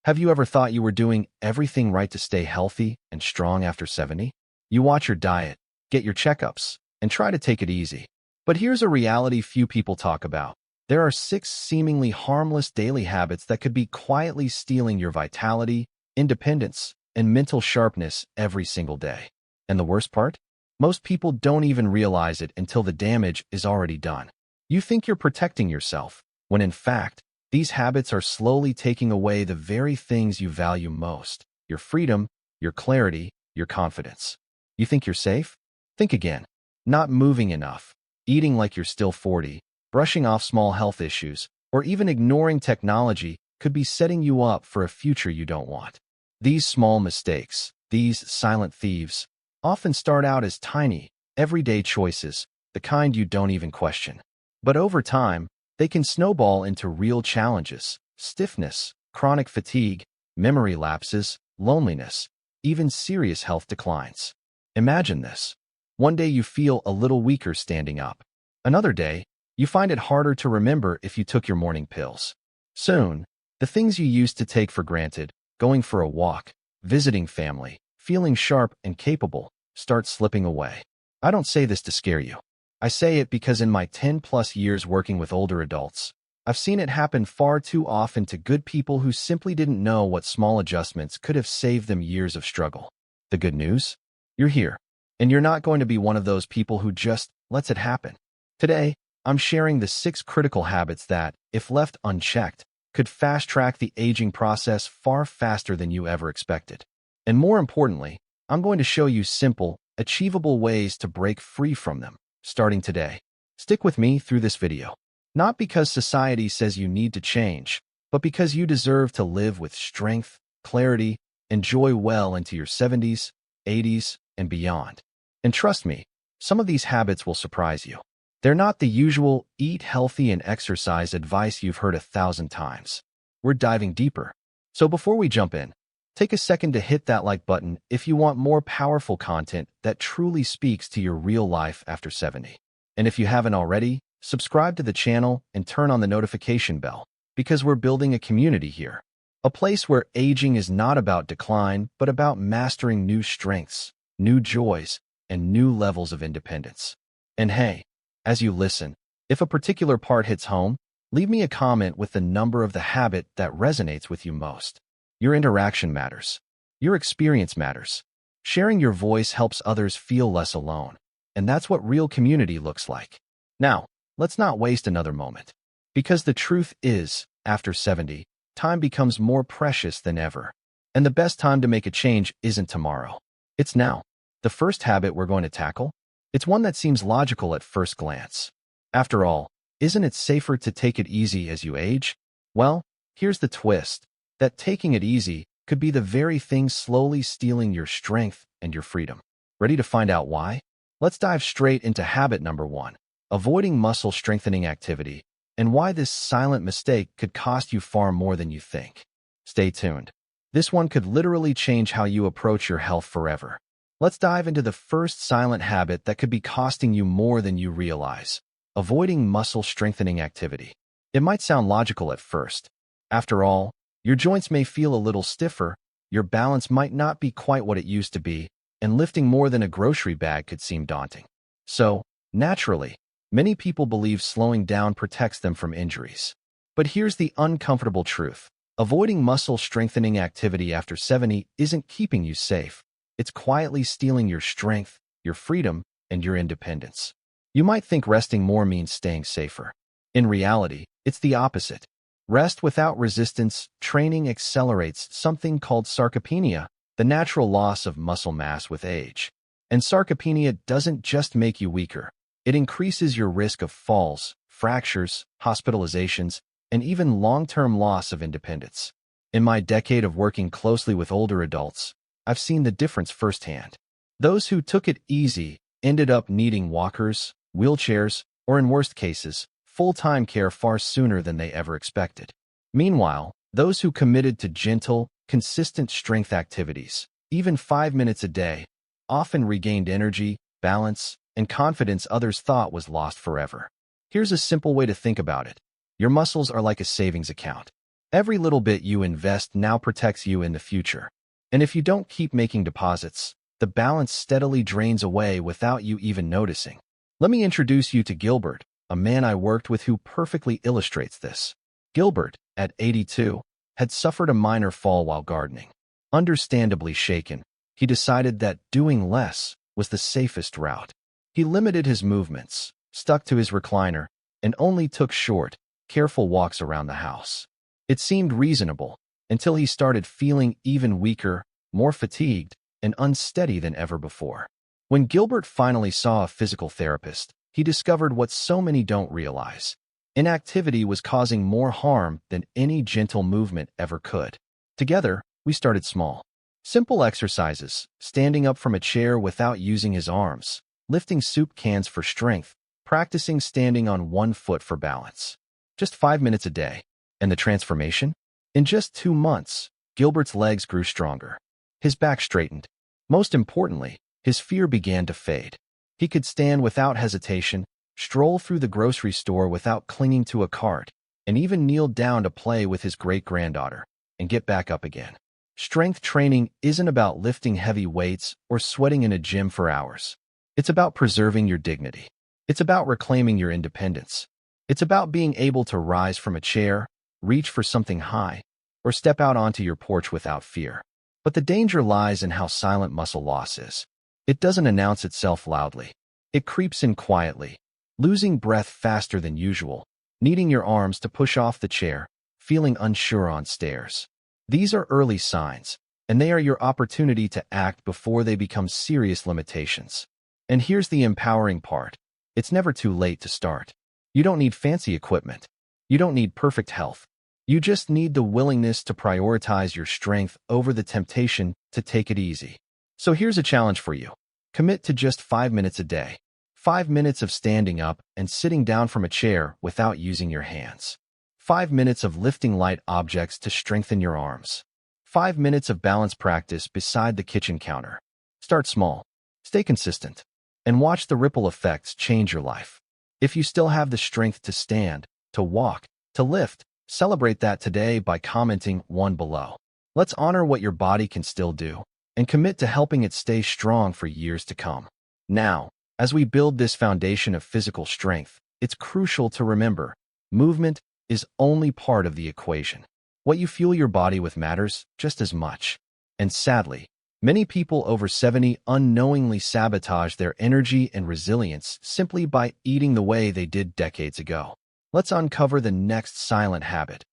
Have you ever thought you were doing everything right to stay healthy and strong after 70? You watch your diet, get your checkups, and try to take it easy. But here's a reality few people talk about. There are 6 seemingly harmless daily habits that could be quietly stealing your vitality, independence, and mental sharpness every single day. And the worst part? Most people don't even realize it until the damage is already done. You think you're protecting yourself, when in fact, these habits are slowly taking away the very things you value most: your freedom, your clarity, your confidence. You think you're safe? Think again. Not moving enough, eating like you're still 40, brushing off small health issues, or even ignoring technology could be setting you up for a future you don't want. These small mistakes, these silent thieves, often start out as tiny, everyday choices, the kind you don't even question. But over time, they can snowball into real challenges: stiffness, chronic fatigue, memory lapses, loneliness, even serious health declines. Imagine this. One day you feel a little weaker standing up. Another day, you find it harder to remember if you took your morning pills. Soon, the things you used to take for granted, going for a walk, visiting family, feeling sharp and capable, start slipping away. I don't say this to scare you. I say it because in my 10+ years working with older adults, I've seen it happen far too often to good people who simply didn't know what small adjustments could have saved them years of struggle. The good news? You're here, and you're not going to be one of those people who just lets it happen. Today, I'm sharing the 6 critical habits that, if left unchecked, could fast-track the aging process far faster than you ever expected. And more importantly, I'm going to show you simple, achievable ways to break free from them, starting today. Stick with me through this video. Not because society says you need to change, but because you deserve to live with strength, clarity, and joy well into your 70s, 80s, and beyond. And trust me, some of these habits will surprise you. They're not the usual eat healthy and exercise advice you've heard 1,000 times. We're diving deeper. So before we jump in, take a second to hit that like button if you want more powerful content that truly speaks to your real life after 70. And if you haven't already, subscribe to the channel and turn on the notification bell, because we're building a community here. A place where aging is not about decline, but about mastering new strengths, new joys, and new levels of independence. And hey, as you listen, if a particular part hits home, leave me a comment with the number of the habit that resonates with you most. Your interaction matters. Your experience matters. Sharing your voice helps others feel less alone, and that's what real community looks like. Now, let's not waste another moment. Because the truth is, after 70, time becomes more precious than ever. And the best time to make a change isn't tomorrow. It's now. The first habit we're going to tackle? It's one that seems logical at first glance. After all, isn't it safer to take it easy as you age? Well, here's the twist: that taking it easy could be the very thing slowly stealing your strength and your freedom. Ready to find out why? Let's dive straight into habit number 1, avoiding muscle strengthening activity, and why this silent mistake could cost you far more than you think. Stay tuned. This one could literally change how you approach your health forever. Let's dive into the first silent habit that could be costing you more than you realize: avoiding muscle strengthening activity. It might sound logical at first. After all, your joints may feel a little stiffer, your balance might not be quite what it used to be, and lifting more than a grocery bag could seem daunting. So, naturally, many people believe slowing down protects them from injuries. But here's the uncomfortable truth: avoiding muscle strengthening activity after 70 isn't keeping you safe. It's quietly stealing your strength, your freedom, and your independence. You might think resting more means staying safer. In reality, it's the opposite. Rest without resistance training accelerates something called sarcopenia, the natural loss of muscle mass with age. And sarcopenia doesn't just make you weaker. It increases your risk of falls, fractures, hospitalizations, and even long-term loss of independence. In my decade of working closely with older adults, I've seen the difference firsthand. Those who took it easy ended up needing walkers, wheelchairs, or in worst cases, full-time care far sooner than they ever expected. Meanwhile, those who committed to gentle, consistent strength activities, even 5 minutes a day, often regained energy, balance, and confidence others thought was lost forever. Here's a simple way to think about it. Your muscles are like a savings account. Every little bit you invest now protects you in the future. And if you don't keep making deposits, the balance steadily drains away without you even noticing. Let me introduce you to Gilbert, a man I worked with who perfectly illustrates this. Gilbert, at 82, had suffered a minor fall while gardening. Understandably shaken, he decided that doing less was the safest route. He limited his movements, stuck to his recliner, and only took short, careful walks around the house. It seemed reasonable until he started feeling even weaker, more fatigued, and unsteady than ever before. When Gilbert finally saw a physical therapist, he discovered what so many don't realize. Inactivity was causing more harm than any gentle movement ever could. Together, we started small. Simple exercises, standing up from a chair without using his arms, lifting soup cans for strength, practicing standing on one foot for balance. Just 5 minutes a day. And the transformation? In just 2 months, Gilbert's legs grew stronger. His back straightened. Most importantly, his fear began to fade. He could stand without hesitation, stroll through the grocery store without clinging to a cart, and even kneel down to play with his great-granddaughter, and get back up again. Strength training isn't about lifting heavy weights or sweating in a gym for hours. It's about preserving your dignity. It's about reclaiming your independence. It's about being able to rise from a chair, reach for something high, or step out onto your porch without fear. But the danger lies in how silent muscle loss is. It doesn't announce itself loudly. It creeps in quietly, losing breath faster than usual, needing your arms to push off the chair, feeling unsure on stairs. These are early signs, and they are your opportunity to act before they become serious limitations. And here's the empowering part. It's never too late to start. You don't need fancy equipment. You don't need perfect health. You just need the willingness to prioritize your strength over the temptation to take it easy. So here's a challenge for you. Commit to just 5 minutes a day. 5 minutes of standing up and sitting down from a chair without using your hands. 5 minutes of lifting light objects to strengthen your arms. 5 minutes of balance practice beside the kitchen counter. Start small. Stay consistent. And watch the ripple effects change your life. If you still have the strength to stand, to walk, to lift, celebrate that today by commenting 1 below. Let's honor what your body can still do and commit to helping it stay strong for years to come. Now, as we build this foundation of physical strength, it's crucial to remember, movement is only part of the equation. What you fuel your body with matters just as much. And sadly, many people over 70 unknowingly sabotage their energy and resilience simply by eating the way they did decades ago. Let's uncover the next silent habit,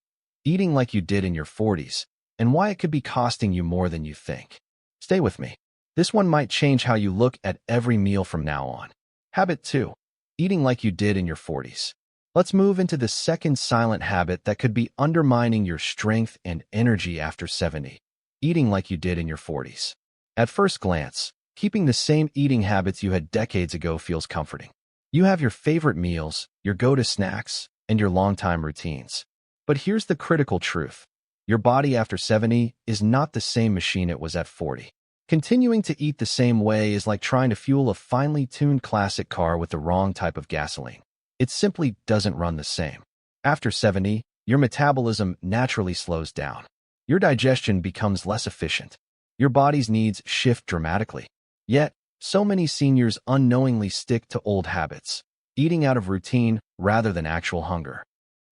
eating like you did in your 40s, and why it could be costing you more than you think. Stay with me. This one might change how you look at every meal from now on. Habit 2. Eating like you did in your 40s. Let's move into the second silent habit that could be undermining your strength and energy after 70. Eating like you did in your 40s. At first glance, keeping the same eating habits you had decades ago feels comforting. You have your favorite meals, your go-to snacks, and your long-time routines. But here's the critical truth. Your body after 70 is not the same machine it was at 40. Continuing to eat the same way is like trying to fuel a finely tuned classic car with the wrong type of gasoline. It simply doesn't run the same. After 70, your metabolism naturally slows down. Your digestion becomes less efficient. Your body's needs shift dramatically. Yet, so many seniors unknowingly stick to old habits, eating out of routine rather than actual hunger.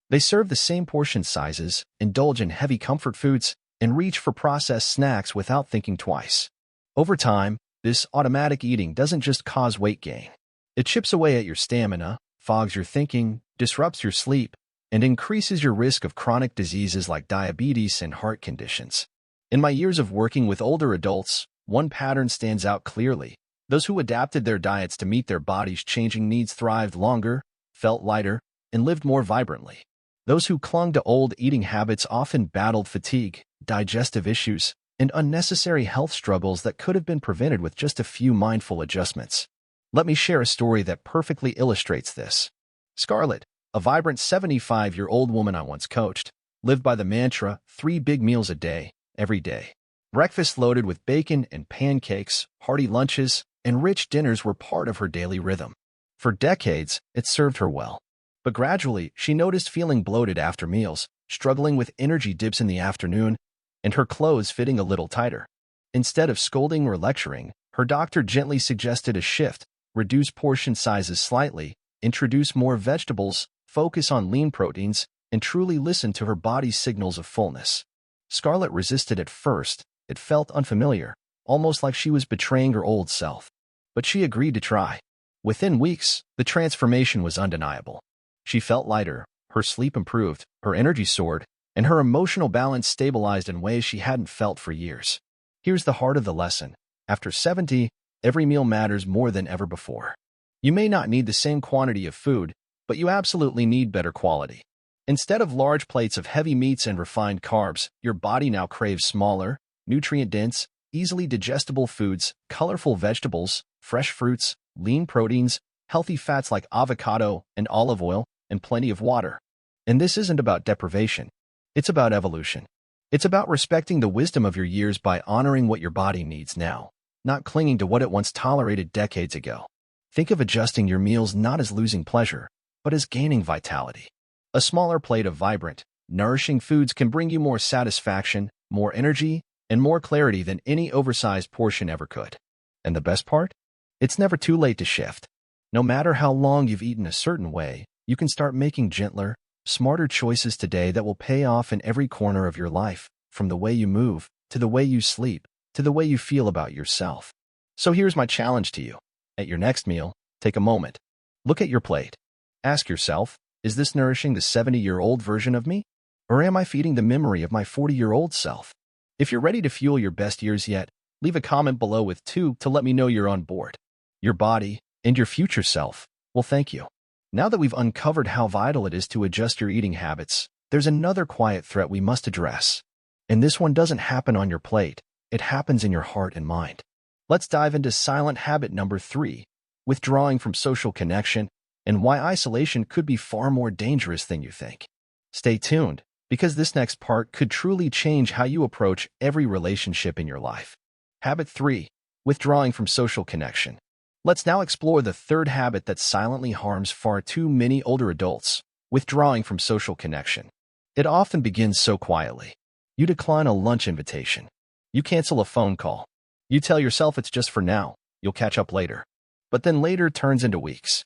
They serve the same portion sizes, indulge in heavy comfort foods, and reach for processed snacks without thinking twice. Over time, this automatic eating doesn't just cause weight gain. It chips away at your stamina, fogs your thinking, disrupts your sleep, and increases your risk of chronic diseases like diabetes and heart conditions. In my years of working with older adults, one pattern stands out clearly. Those who adapted their diets to meet their body's changing needs thrived longer, felt lighter, and lived more vibrantly. Those who clung to old eating habits often battled fatigue, digestive issues, and unnecessary health struggles that could have been prevented with just a few mindful adjustments. Let me share a story that perfectly illustrates this. Scarlett, a vibrant 75-year-old woman I once coached, lived by the mantra 3 big meals a day, every day. Breakfast loaded with bacon and pancakes, hearty lunches, and rich dinners were part of her daily rhythm. For decades, it served her well. But gradually, she noticed feeling bloated after meals, struggling with energy dips in the afternoon, and her clothes fitting a little tighter. Instead of scolding or lecturing, her doctor gently suggested a shift, reduce portion sizes slightly, introduce more vegetables, focus on lean proteins, and truly listen to her body's signals of fullness. Scarlett resisted at first. It felt unfamiliar, almost like she was betraying her old self. But she agreed to try. Within weeks, the transformation was undeniable. She felt lighter, her sleep improved, her energy soared, and her emotional balance stabilized in ways she hadn't felt for years. Here's the heart of the lesson. After 70, every meal matters more than ever before. You may not need the same quantity of food, but you absolutely need better quality. Instead of large plates of heavy meats and refined carbs, your body now craves smaller, nutrient-dense, easily digestible foods, colorful vegetables, fresh fruits, lean proteins, healthy fats like avocado and olive oil, and plenty of water. And this isn't about deprivation. It's about evolution. It's about respecting the wisdom of your years by honoring what your body needs now, not clinging to what it once tolerated decades ago. Think of adjusting your meals not as losing pleasure, but as gaining vitality. A smaller plate of vibrant, nourishing foods can bring you more satisfaction, more energy, and more clarity than any oversized portion ever could. And the best part? It's never too late to shift. No matter how long you've eaten a certain way, you can start making gentler, smarter choices today that will pay off in every corner of your life, from the way you move, to the way you sleep, to the way you feel about yourself. So here's my challenge to you. At your next meal, take a moment. Look at your plate. Ask yourself, is this nourishing the 70-year-old version of me? Or am I feeding the memory of my 40-year-old self? If you're ready to fuel your best years yet, leave a comment below with 2 to let me know you're on board. Your body, and your future self, will thank you. Now that we've uncovered how vital it is to adjust your eating habits, there's another quiet threat we must address. And this one doesn't happen on your plate, it happens in your heart and mind. Let's dive into silent habit number 3, withdrawing from social connection, and why isolation could be far more dangerous than you think. Stay tuned, because this next part could truly change how you approach every relationship in your life. Habit 3, withdrawing from social connection. Let's now explore the third habit that silently harms far too many older adults, withdrawing from social connection. It often begins so quietly. You decline a lunch invitation. You cancel a phone call. You tell yourself it's just for now, you'll catch up later. But then later turns into weeks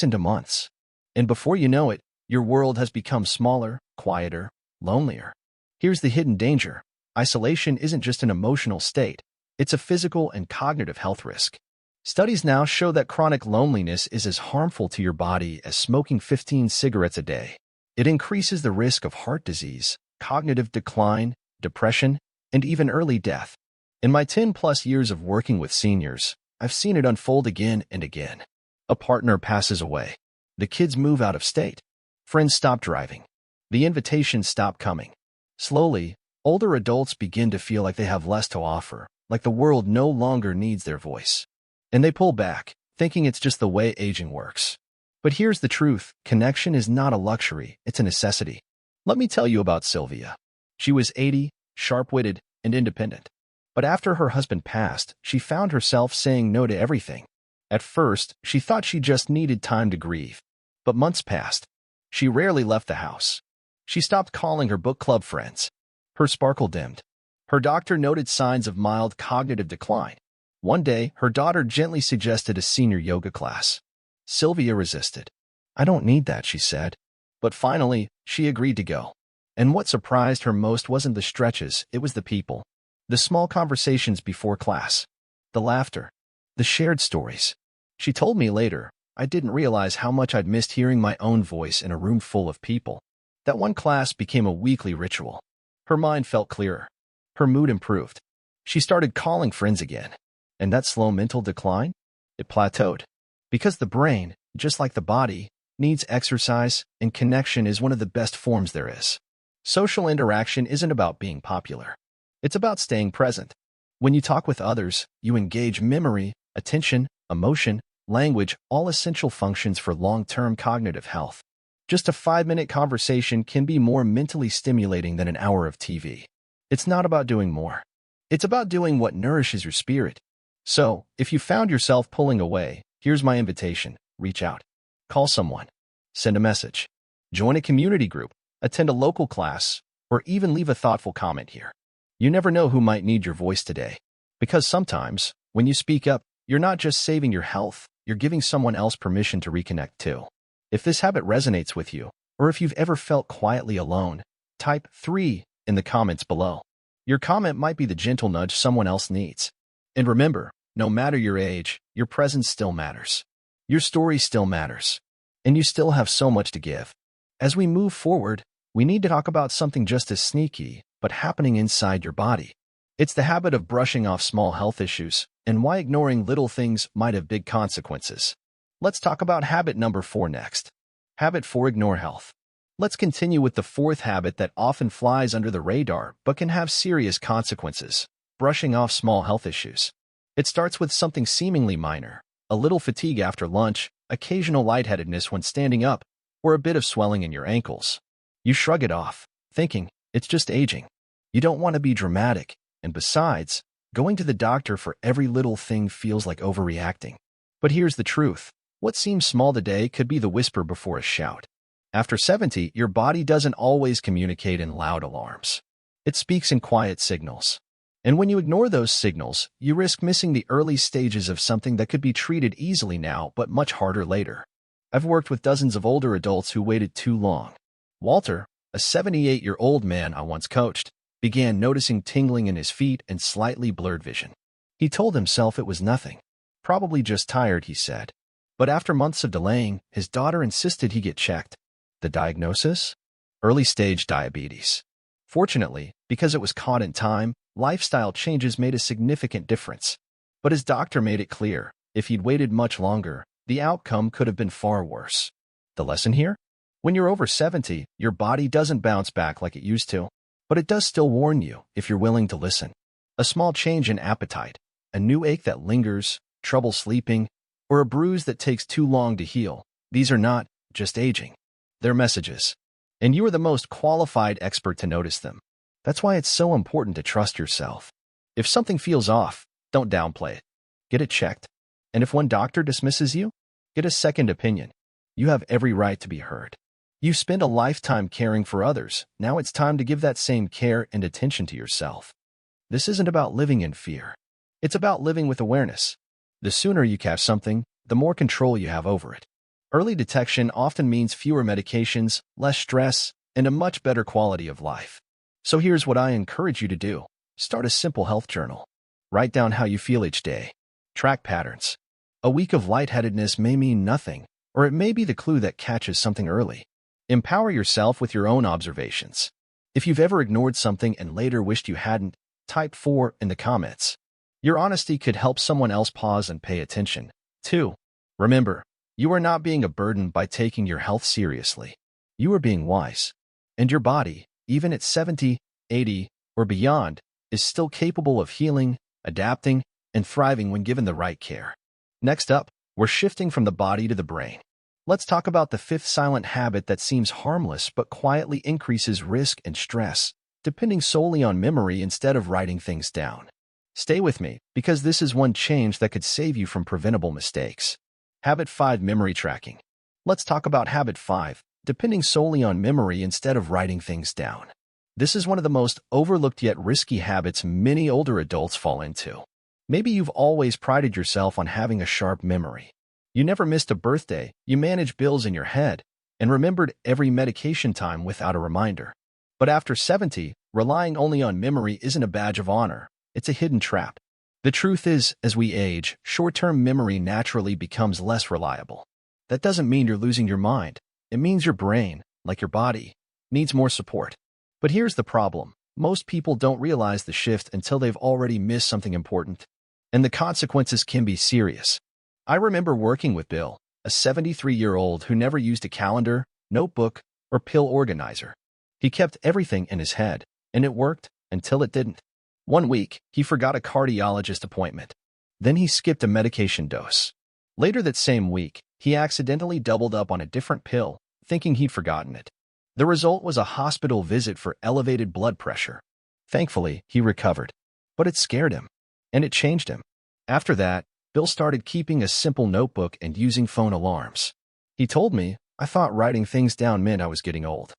into months. And before you know it, your world has become smaller, quieter, lonelier. Here's the hidden danger. Isolation isn't just an emotional state. It's a physical and cognitive health risk. Studies now show that chronic loneliness is as harmful to your body as smoking 15 cigarettes a day. It increases the risk of heart disease, cognitive decline, depression, and even early death. In my 10-plus years of working with seniors, I've seen it unfold again and again. A partner passes away. The kids move out of state. Friends stop driving. The invitations stop coming. Slowly, older adults begin to feel like they have less to offer, like the world no longer needs their voice. And they pull back, thinking it's just the way aging works. But here's the truth. Connection is not a luxury, it's a necessity. Let me tell you about Sylvia. She was 80, sharp-witted, and independent. But after her husband passed, she found herself saying no to everything. At first, she thought she just needed time to grieve. But months passed. She rarely left the house. She stopped calling her book club friends. Her sparkle dimmed. Her doctor noted signs of mild cognitive decline. One day, her daughter gently suggested a senior yoga class. Sylvia resisted. "I don't need that," she said. But finally, she agreed to go. And what surprised her most wasn't the stretches, it was the people. The small conversations before class. The laughter. The shared stories. She told me later, "I didn't realize how much I'd missed hearing my own voice in a room full of people." That one class became a weekly ritual. Her mind felt clearer. Her mood improved. She started calling friends again. And that slow mental decline? It plateaued. Because the brain, just like the body, needs exercise, and connection is one of the best forms there is. Social interaction isn't about being popular. It's about staying present. When you talk with others, you engage memory, attention, emotion, language, all essential functions for long-term cognitive health. Just a 5-minute conversation can be more mentally stimulating than an hour of TV. It's not about doing more. It's about doing what nourishes your spirit. So, if you found yourself pulling away, here's my invitation. Reach out. Call someone. Send a message. Join a community group, attend a local class, or even leave a thoughtful comment here. You never know who might need your voice today. Because sometimes, when you speak up, you're not just saving your health, you're giving someone else permission to reconnect too. If this habit resonates with you, or if you've ever felt quietly alone, type 3 in the comments below. Your comment might be the gentle nudge someone else needs. And remember, no matter your age, your presence still matters. Your story still matters. And you still have so much to give. As we move forward, we need to talk about something just as sneaky, but happening inside your body. It's the habit of brushing off small health issues, and why ignoring little things might have big consequences. Let's talk about habit number 4 next. Habit 4: ignore health. Let's continue with the fourth habit that often flies under the radar but can have serious consequences: brushing off small health issues. It starts with something seemingly minor: a little fatigue after lunch, occasional lightheadedness when standing up, or a bit of swelling in your ankles. You shrug it off, thinking, it's just aging. You don't want to be dramatic, and besides, going to the doctor for every little thing feels like overreacting. But here's the truth: what seems small today could be the whisper before a shout. After 70, your body doesn't always communicate in loud alarms. It speaks in quiet signals. And when you ignore those signals, you risk missing the early stages of something that could be treated easily now but much harder later. I've worked with dozens of older adults who waited too long. Walter, a 78-year-old man I once coached, began noticing tingling in his feet and slightly blurred vision. He told himself it was nothing. Probably just tired, he said. But after months of delaying, his daughter insisted he get checked. The diagnosis? Early-stage diabetes. Fortunately, because it was caught in time, lifestyle changes made a significant difference. But his doctor made it clear, if he'd waited much longer, the outcome could have been far worse. The lesson here? When you're over 70, your body doesn't bounce back like it used to. But it does still warn you, if you're willing to listen. A small change in appetite, a new ache that lingers, trouble sleeping, or a bruise that takes too long to heal. These are not just aging. They're messages. And you are the most qualified expert to notice them. That's why it's so important to trust yourself. If something feels off, don't downplay it. Get it checked. And if one doctor dismisses you, get a second opinion. You have every right to be heard. You spend a lifetime caring for others. Now it's time to give that same care and attention to yourself. This isn't about living in fear. It's about living with awareness. The sooner you catch something, the more control you have over it. Early detection often means fewer medications, less stress, and a much better quality of life. So here's what I encourage you to do. Start a simple health journal. Write down how you feel each day. Track patterns. A week of lightheadedness may mean nothing, or it may be the clue that catches something early. Empower yourself with your own observations. If you've ever ignored something and later wished you hadn't, type 4 in the comments. Your honesty could help someone else pause and pay attention. 2. Remember, you are not being a burden by taking your health seriously. You are being wise. And your body, even at 70, 80, or beyond, is still capable of healing, adapting, and thriving when given the right care. Next up, we're shifting from the body to the brain. Let's talk about the fifth silent habit that seems harmless but quietly increases risk and stress, depending solely on memory instead of writing things down. Stay with me, because this is one change that could save you from preventable mistakes. Habit 5: memory tracking. Let's talk about habit 5, depending solely on memory instead of writing things down. This is one of the most overlooked yet risky habits many older adults fall into. Maybe you've always prided yourself on having a sharp memory. You never missed a birthday, you managed bills in your head, and remembered every medication time without a reminder. But after 70, relying only on memory isn't a badge of honor, it's a hidden trap. The truth is, as we age, short-term memory naturally becomes less reliable. That doesn't mean you're losing your mind. It means your brain, like your body, needs more support. But here's the problem. Most people don't realize the shift until they've already missed something important. And the consequences can be serious. I remember working with Bill, a 73-year-old who never used a calendar, notebook, or pill organizer. He kept everything in his head, and it worked until it didn't. One week, he forgot a cardiologist appointment. Then he skipped a medication dose. Later that same week, he accidentally doubled up on a different pill, thinking he'd forgotten it. The result was a hospital visit for elevated blood pressure. Thankfully, he recovered. But it scared him, and it changed him. After that, Bill started keeping a simple notebook and using phone alarms. He told me, "I thought writing things down meant I was getting old.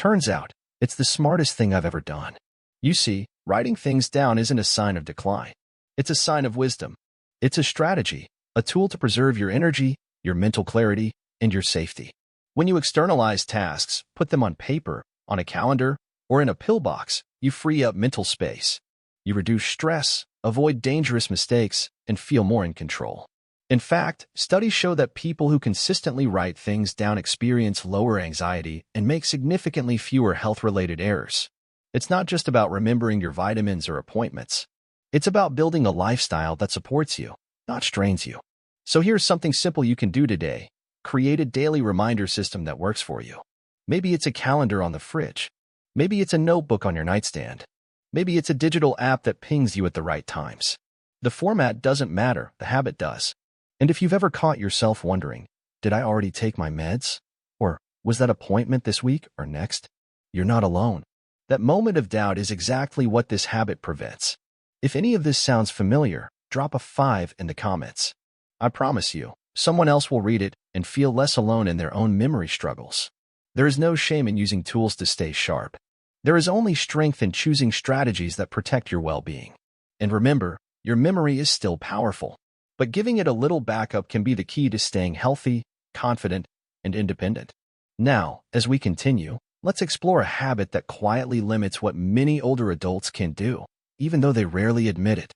Turns out, it's the smartest thing I've ever done. You see, writing things down isn't a sign of decline. It's a sign of wisdom. It's a strategy, a tool to preserve your energy, your mental clarity, and your safety. When you externalize tasks, put them on paper, on a calendar, or in a pill box, you free up mental space. You reduce stress, avoid dangerous mistakes, and feel more in control. In fact, studies show that people who consistently write things down experience lower anxiety and make significantly fewer health-related errors. It's not just about remembering your vitamins or appointments. It's about building a lifestyle that supports you, not strains you. So here's something simple you can do today. Create a daily reminder system that works for you. Maybe it's a calendar on the fridge. Maybe it's a notebook on your nightstand. Maybe it's a digital app that pings you at the right times. The format doesn't matter, the habit does. And if you've ever caught yourself wondering, did I already take my meds? Or was that appointment this week or next? You're not alone. That moment of doubt is exactly what this habit prevents. If any of this sounds familiar, drop a 5 in the comments. I promise you, someone else will read it and feel less alone in their own memory struggles. There is no shame in using tools to stay sharp. There is only strength in choosing strategies that protect your well-being. And remember, your memory is still powerful, but giving it a little backup can be the key to staying healthy, confident, and independent. Now, as we continue, let's explore a habit that quietly limits what many older adults can do, even though they rarely admit it.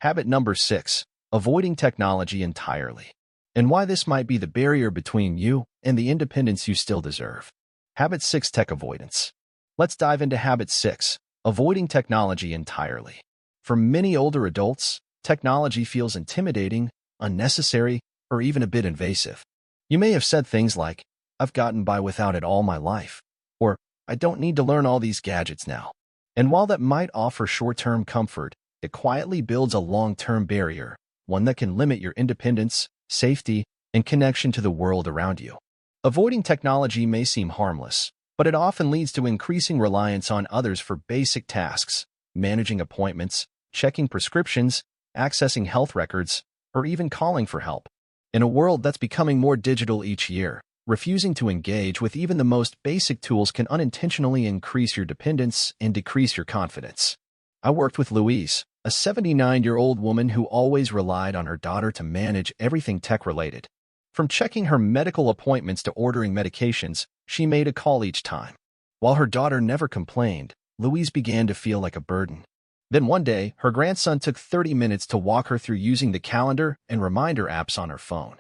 Habit number 6, avoiding technology entirely. And why this might be the barrier between you and the independence you still deserve. Habit 6, tech avoidance. Let's dive into habit 6, avoiding technology entirely. For many older adults, technology feels intimidating, unnecessary, or even a bit invasive. You may have said things like, I've gotten by without it all my life, or I don't need to learn all these gadgets now. And while that might offer short-term comfort, it quietly builds a long-term barrier, one that can limit your independence, safety, and connection to the world around you. Avoiding technology may seem harmless, but it often leads to increasing reliance on others for basic tasks, managing appointments, checking prescriptions, accessing health records, or even calling for help. In a world that's becoming more digital each year, refusing to engage with even the most basic tools can unintentionally increase your dependence and decrease your confidence. I worked with Louise, a 79-year-old woman who always relied on her daughter to manage everything tech-related. From checking her medical appointments to ordering medications, she made a call each time. While her daughter never complained, Louise began to feel like a burden. Then one day, her grandson took 30 minutes to walk her through using the calendar and reminder apps on her phone.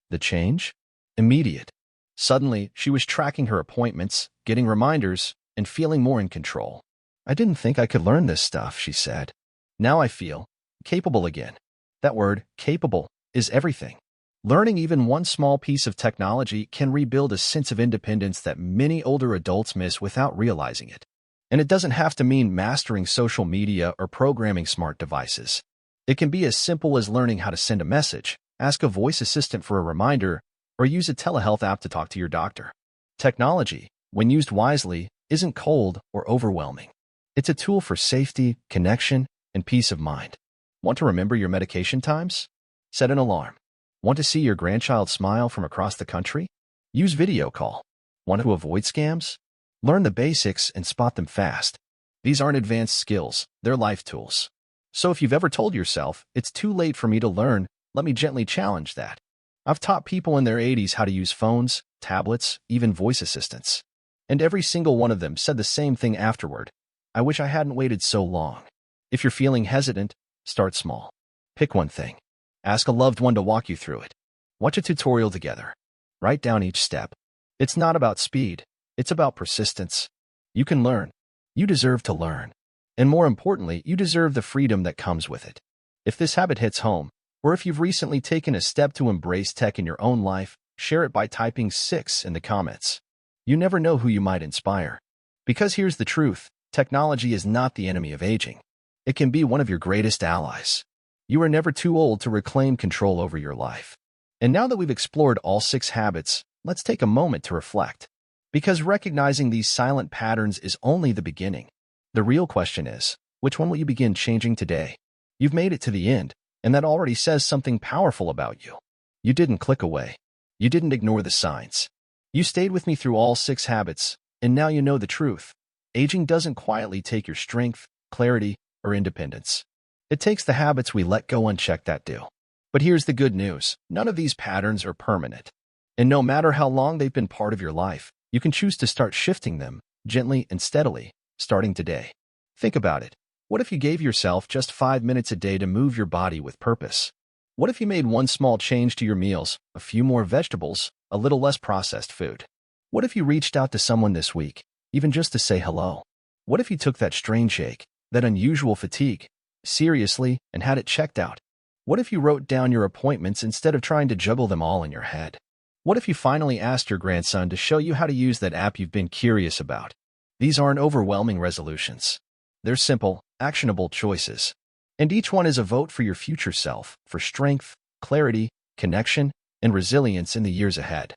The change? Immediate. Suddenly, she was tracking her appointments, getting reminders, and feeling more in control. I didn't think I could learn this stuff, she said. Now I feel capable again. That word, capable, is everything. Learning even one small piece of technology can rebuild a sense of independence that many older adults miss without realizing it. And it doesn't have to mean mastering social media or programming smart devices. It can be as simple as learning how to send a message, ask a voice assistant for a reminder, or use a telehealth app to talk to your doctor. Technology, when used wisely, isn't cold or overwhelming. It's a tool for safety, connection, and peace of mind. Want to remember your medication times? Set an alarm. Want to see your grandchild smile from across the country? Use video call. Want to avoid scams? Learn the basics and spot them fast. These aren't advanced skills, they're life tools. So if you've ever told yourself, it's too late for me to learn, let me gently challenge that. I've taught people in their 80s how to use phones, tablets, even voice assistants. And every single one of them said the same thing afterward. I wish I hadn't waited so long. If you're feeling hesitant, start small. Pick one thing. Ask a loved one to walk you through it. Watch a tutorial together. Write down each step. It's not about speed. It's about persistence. You can learn. You deserve to learn. And more importantly, you deserve the freedom that comes with it. If this habit hits home, or if you've recently taken a step to embrace tech in your own life, share it by typing 6 in the comments. You never know who you might inspire. Because here's the truth, technology is not the enemy of aging. It can be one of your greatest allies. You are never too old to reclaim control over your life. And now that we've explored all 6 habits, let's take a moment to reflect. Because recognizing these silent patterns is only the beginning. The real question is, which one will you begin changing today? You've made it to the end, and that already says something powerful about you. You didn't click away. You didn't ignore the signs. You stayed with me through all 6 habits, And now you know the truth. Aging doesn't quietly take your strength, clarity, or independence. It takes the habits we let go unchecked that do. But here's the good news. None of these patterns are permanent. And no matter how long they've been part of your life, you can choose to start shifting them, gently and steadily, starting today. Think about it. What if you gave yourself just 5 minutes a day to move your body with purpose? What if you made one small change to your meals, a few more vegetables, a little less processed food? What if you reached out to someone this week, even just to say hello? What if you took that strange ache, that unusual fatigue, seriously and had it checked out? What if you wrote down your appointments instead of trying to juggle them all in your head? What if you finally asked your grandson to show you how to use that app you've been curious about? These aren't overwhelming resolutions. They're simple, actionable choices. And each one is a vote for your future self, for strength, clarity, connection, and resilience in the years ahead.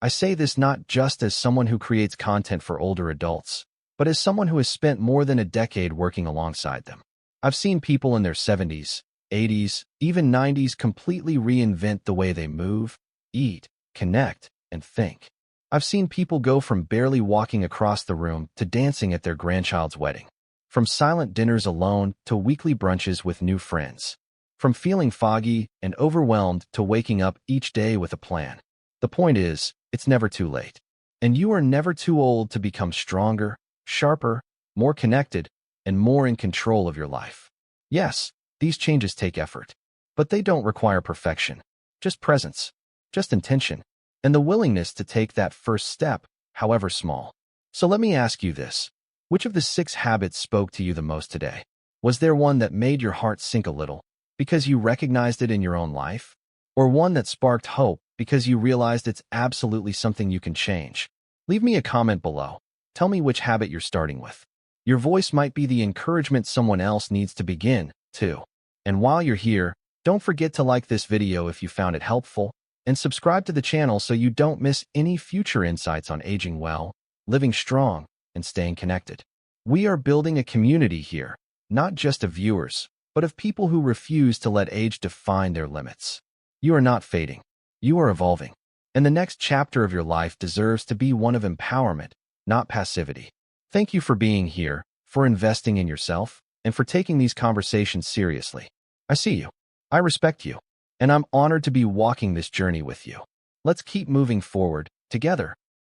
I say this not just as someone who creates content for older adults, but as someone who has spent more than a decade working alongside them. I've seen people in their 70s, 80s, even 90s completely reinvent the way they move, eat, connect, and think. I've seen people go from barely walking across the room to dancing at their grandchild's wedding. From silent dinners alone to weekly brunches with new friends. From feeling foggy and overwhelmed to waking up each day with a plan. The point is, it's never too late. And you are never too old to become stronger, sharper, more connected, and more in control of your life. Yes, these changes take effort, but they don't require perfection. Just presence, just intention, and the willingness to take that first step, however small. So let me ask you this. Which of the 6 habits spoke to you the most today? Was there one that made your heart sink a little because you recognized it in your own life? Or one that sparked hope because you realized it's absolutely something you can change? Leave me a comment below. Tell me which habit you're starting with. Your voice might be the encouragement someone else needs to begin, too. And while you're here, don't forget to like this video if you found it helpful, and subscribe to the channel so you don't miss any future insights on aging well, living strong, and staying connected. We are building a community here, not just of viewers, but of people who refuse to let age define their limits. You are not fading. You are evolving. And the next chapter of your life deserves to be one of empowerment, not passivity. Thank you for being here, for investing in yourself, and for taking these conversations seriously. I see you. I respect you. And I'm honored to be walking this journey with you. Let's keep moving forward, together.